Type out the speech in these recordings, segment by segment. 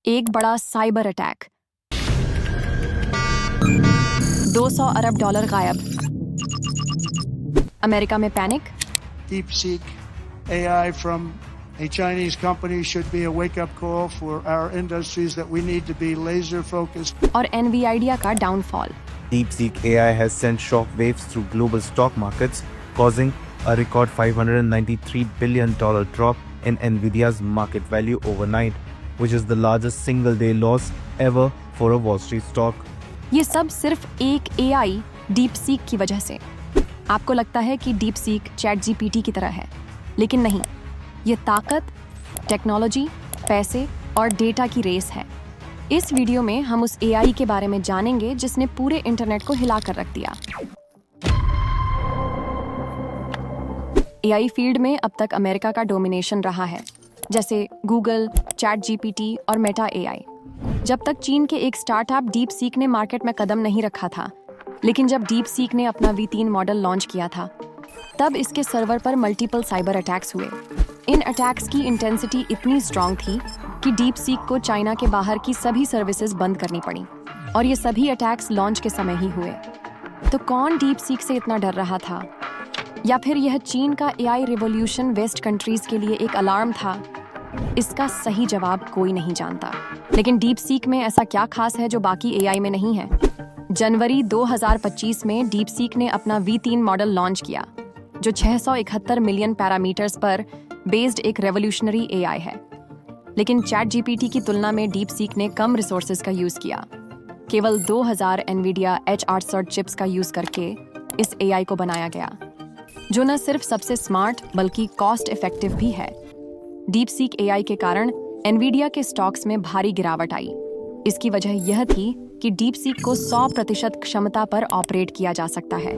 एक बड़ा cyber attack, 200 अरब dollar गायब, अमेरिका में panic. DeepSeek AI from a Chinese company should be a wake-up call for our industries that we need to be laser focused. और NVIDIA का downfall. DeepSeek AI has sent shock waves through global stock markets, causing a record $593 billion drop in Nvidia's market value overnight, which is the largest single-day loss ever for a Wall Street stock. ये सब सिर्फ एक AI DeepSeek की वजह से। आपको लगता है कि DeepSeek ChatGPT की तरह है, लेकिन नहीं। ये ताकत, टेक्नोलॉजी, पैसे और डेटा की रेस है। इस वीडियो में हम उस AI के बारे में जानेंगे जिसने पूरे इंटरनेट को हिला कर रख दिया। AI फील्ड में अब तक अमेरिका का डोमिनेशन रहा है, जैसे गूगल, ChatGPT और मेटा AI। जब तक चीन के एक स्टार्टअप DeepSeek ने मार्केट में कदम नहीं रखा था, लेकिन जब DeepSeek ने अपना V3 मॉडल लॉन्च किया था, तब इसके सर्वर पर मल्टीपल साइबर अटैक्स हुए। इन अटैक्स की इंटेंसिटी इतनी स्ट्रांग थी कि DeepSeek को चाइना के बाहर की सभी सर्विसेज बंद करनी पड़ी, और ये सभी अटैक्स लॉन्च के समय ही हुए। तो कौन DeepSeek से इतना डर रहा था? या फिर यह चीन का AI रिवॉल्यूशन वेस्ट कंट्रीज के लिए एक अलार्म था? इसका सही जवाब कोई नहीं जानता, लेकिन DeepSeek में ऐसा क्या खास है जो बाकी AI में नहीं है? जनवरी 2025 में DeepSeek ने अपना V3 मॉडल लॉन्च किया, जो 671 मिलियन पैरामीटर्स पर बेस्ड एक रेवोल्यूशनरी AI है। लेकिन ChatGPT की तुलना में DeepSeek ने कम रिसोर्सेज का यूज़ किया। केवल 2000 NVIDIA H800 चिप्स का यूज़ करके इस AI को बनाया गया, जो न सिर्फ सबसे स्मार्ट बल्कि कॉस्ट इफेक्टिव भी है। DeepSeek AI के कारण NVIDIA के स्टॉक्स में भारी गिरावट आई। इसकी वजह यह थी कि DeepSeek को 100% क्षमता पर ऑपरेट किया जा सकता है,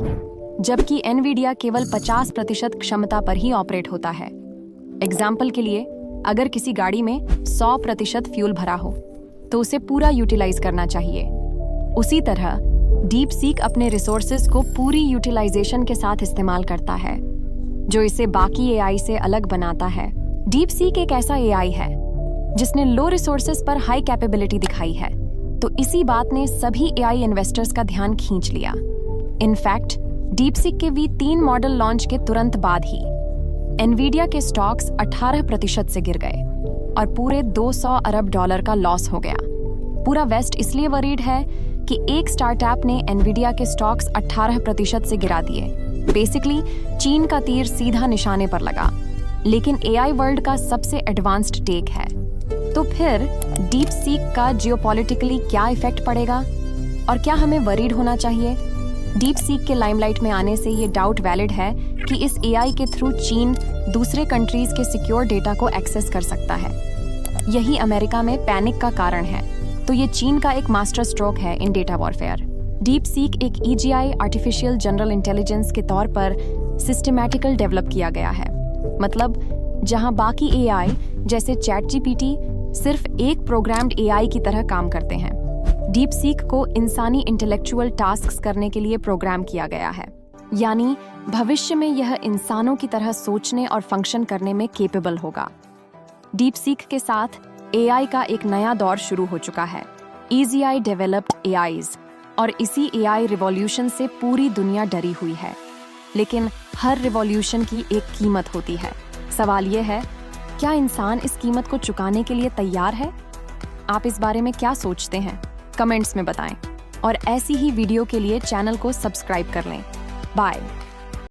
जबकि NVIDIA केवल 50% क्षमता पर ही ऑपरेट होता है। एग्जाम्पल के लिए, अगर किसी गाड़ी में 100% फ्यूल भरा हो, तो उसे पूरा यूटिलाइज करना चाहिए। उसी तरह DeepSeek अपने रिसोर्सेज को पूरी यूटिलाइजेशन के साथ इस्तेमाल करता है, जो इसे बाकी AI से अलग बनाता है। DeepSeek एक ऐसा AI है जिसने लो रिसोर्सेज पर हाई कैपेबिलिटी दिखाई है, तो इसी बात ने सभी AI इन्वेस्टर्स का ध्यान खींच लिया। इनफैक्ट DeepSeek के V3 मॉडल लॉन्च के तुरंत बाद ही NVIDIA के स्टॉक्स 18% से गिर गए और पूरे 200 अरब डॉलर का लॉस हो गया। पूरा वेस्ट इसलिए वरीड है कि एक स्टार्टअप ने NVIDIA के स्टॉक्स 18% से गिरा दिए। बेसिकली चीन का तीर सीधा निशाने पर लगा, लेकिन AI वर्ल्ड का सबसे एडवांस्ड टेक है। तो फिर DeepSeek का जियोपॉलिटिकली क्या इफेक्ट पड़ेगा, और क्या हमें वरीड होना चाहिए? DeepSeek के लाइमलाइट में आने से ये डाउट वैलिड है कि इस AI के थ्रू चीन दूसरे कंट्रीज के सिक्योर डेटा को एक्सेस कर सकता है। यही अमेरिका में पैनिक का कारण है। तो ये चीन का एक मास्टर स्ट्रोक है इन डेटा वॉरफेयर। DeepSeek एक EGI आर्टिफिशियल जनरल इंटेलिजेंस के तौर पर सिस्टमैटिकल डेवलप किया गया है। मतलब जहां बाकी AI जैसे ChatGPT सिर्फ एक प्रोग्राम्ड AI की तरह काम करते हैं, DeepSeek को इंसानी इंटेलेक्चुअल टास्क्स करने के लिए प्रोग्राम किया गया है। यानी भविष्य में यह इंसानों की तरह सोचने और फंक्शन करने में केपेबल होगा। DeepSeek के साथ AI का एक नया दौर शुरू हो चुका है, EGI डेवलप्ड AIs, और इसी AI रिवॉल्यूशन से पूरी दुनिया डरी हुई है। लेकिन हर रिवॉल्यूशन की एक कीमत होती है। सवाल यह है, क्या इंसान इस कीमत को चुकाने के लिए तैयार है? आप इस बारे में क्या सोचते हैं? कमेंट्स में बताएं, और ऐसी ही वीडियो के लिए चैनल को सब्सक्राइब कर लें। बाय।